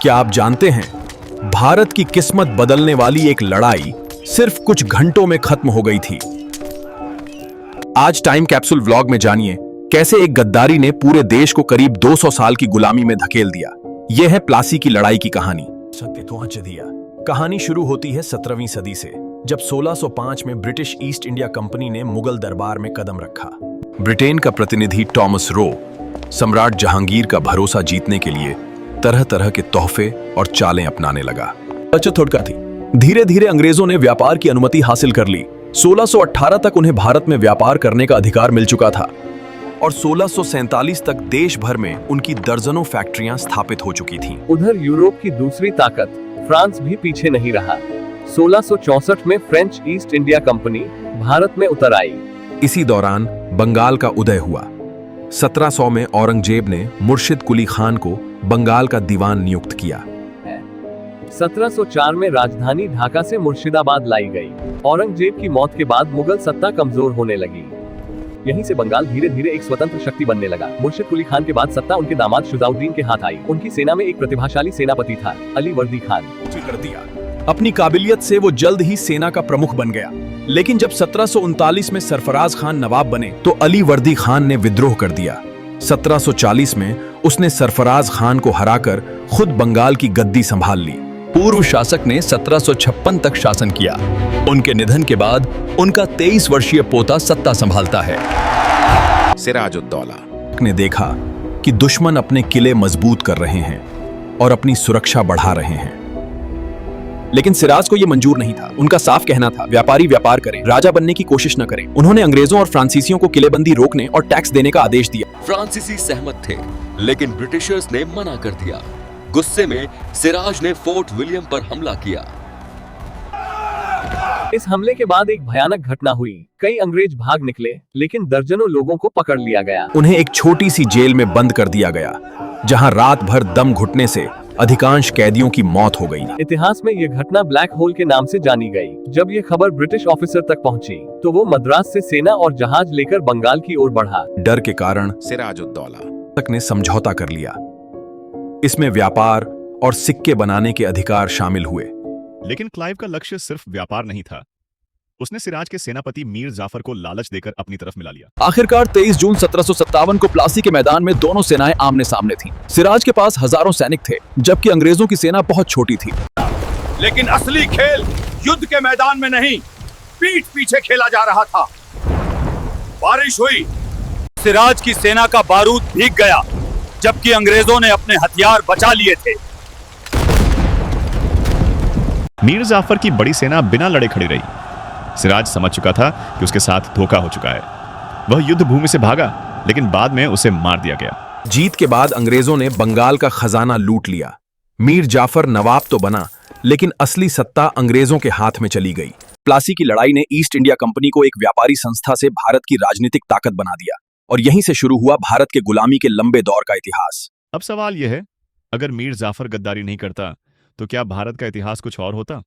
क्या आप जानते हैं भारत की किस्मत बदलने वाली एक लड़ाई सिर्फ कुछ घंटों में खत्म हो गई थी। आज टाइम कैप्सूल व्लॉग में जानिए कैसे एक गद्दारी ने पूरे देश को करीब 200 साल की गुलामी में धकेल दिया। यह है प्लासी की लड़ाई की कहानी। कहानी शुरू होती है 17वीं सदी से, जब 1605 में ब्रिटिश ईस्ट इंडिया कंपनी ने मुगल दरबार में कदम रखा। ब्रिटेन का प्रतिनिधि टॉमस रो सम्राट जहांगीर का भरोसा जीतने के लिए तरह तरह के तोहफे और चालें अपनाने लगा। बचत थोड़का थी। धीरे धीरे अंग्रेजों ने व्यापार की अनुमति हासिल कर ली। 1618 तक उन्हें भारत में व्यापार करने का अधिकार मिल चुका था और 1647 तक देश भर में उनकी दर्जनों फैक्ट्रियां स्थापित हो चुकी थीं। उधर यूरोप की दूसरी ताकत फ्रांस भी पीछे नहीं रहा। 1664 में French east India company Bharat में उतर आई। इसी दौरान बंगाल का उदय हुआ। 1700 में औरंगजेब ने मुर्शिद कुली खान को बंगाल का दीवान नियुक्त किया। 1704 में राजधानी ढाका से मुर्शिदाबाद लाई गई। औरंगजेब की मौत के बाद मुगल सत्ता कमजोर होने लगी। यहीं से बंगाल धीरे धीरे एक स्वतंत्र शक्ति बनने लगा। मुर्शिद कुली खान के बाद सत्ता उनके दामाद शुजाउद्दीन के हाथ आई। उनकी सेना में एक प्रतिभाशाली सेनापति था, अली वर्दी खान। कर दिया। अपनी काबिलियत से वो जल्द ही सेना का प्रमुख बन गया। लेकिन जब 1739 में सरफराज खान नवाब बने तो अली वर्दी खान ने विद्रोह कर दिया। 1740 में उसने सरफराज खान को हराकर खुद बंगाल की गद्दी संभाल ली। पूर्व शासक ने 1756 तक शासन किया। उनके निधन के बाद उनका 23 वर्षीय पोता सत्ता संभालता है। सिराजुद्दौला ने देखा कि दुश्मन अपने किले मजबूत कर रहे हैं और अपनी सुरक्षा बढ़ा रहे हैं, लेकिन सिराज को यह मंजूर नहीं था। उनका साफ कहना था, व्यापारी व्यापार करें, राजा बनने की कोशिश न करें। उन्होंने अंग्रेजों और फ्रांसीसियों को किलेबंदी रोकने और टैक्स देने का आदेश दिया। फ्रांसीसी सहमत थे, लेकिन ब्रिटिशर्स ने मना कर दिया। गुस्से में सिराज ने फोर्ट विलियम पर हमला किया। इस हमले के बाद एक भयानक घटना हुई। कई अंग्रेज भाग निकले, लेकिन दर्जनों लोगों को पकड़ लिया गया। उन्हें एक छोटी सी जेल में बंद कर दिया गया, जहां रात भर दम घुटने से अधिकांश कैदियों की मौत हो गई। इतिहास में यह घटना ब्लैक होल के नाम से जानी गई। जब यह खबर ब्रिटिश ऑफिसर तक पहुंची, तो वो मद्रास से सेना और जहाज लेकर बंगाल की ओर बढ़ा। डर के कारण सिराजुद्दौला तक ने समझौता कर लिया। इसमें व्यापार और सिक्के बनाने के अधिकार शामिल हुए। लेकिन क्लाइव का लक्ष्य सिर्फ व्यापार नहीं था। उसने सिराज के सेनापति मीर जाफर को लालच देकर अपनी तरफ मिला लिया। आखिरकार 23 जून 1757 को प्लासी के मैदान में दोनों सेनाएं आमने सामने थीं। सिराज के पास हजारों सैनिक थे, जबकि अंग्रेजों की सेना बहुत छोटी थी। लेकिन असली खेल युद्ध के मैदान में नहीं, पीठ पीछे खेला जा रहा था। बारिश हुई, सिराज की सेना का बारूद भीग गया, जबकि अंग्रेजों ने अपने हथियार बचा लिए थे। मीर जाफर की बड़ी सेना बिना लड़े खड़ी रही। सिराज समझ चुका था कि उसके साथ धोखा हो चुका है। वह युद्ध भूमि से भागा, लेकिन बाद में उसे मार दिया गया। जीत के बाद अंग्रेजों ने बंगाल का खजाना लूट लिया। मीर जाफर नवाब तो बना, लेकिन असली सत्ता अंग्रेजों के हाथ में चली गई। प्लासी की लड़ाई ने ईस्ट इंडिया कंपनी को एक व्यापारी संस्था से भारत की राजनीतिक ताकत बना दिया और यहीं से शुरू हुआ भारत के गुलामी के लंबे दौर का इतिहास। अब सवाल यह है, अगर मीर जाफर गद्दारी नहीं करता तो क्या भारत का इतिहास कुछ और होता?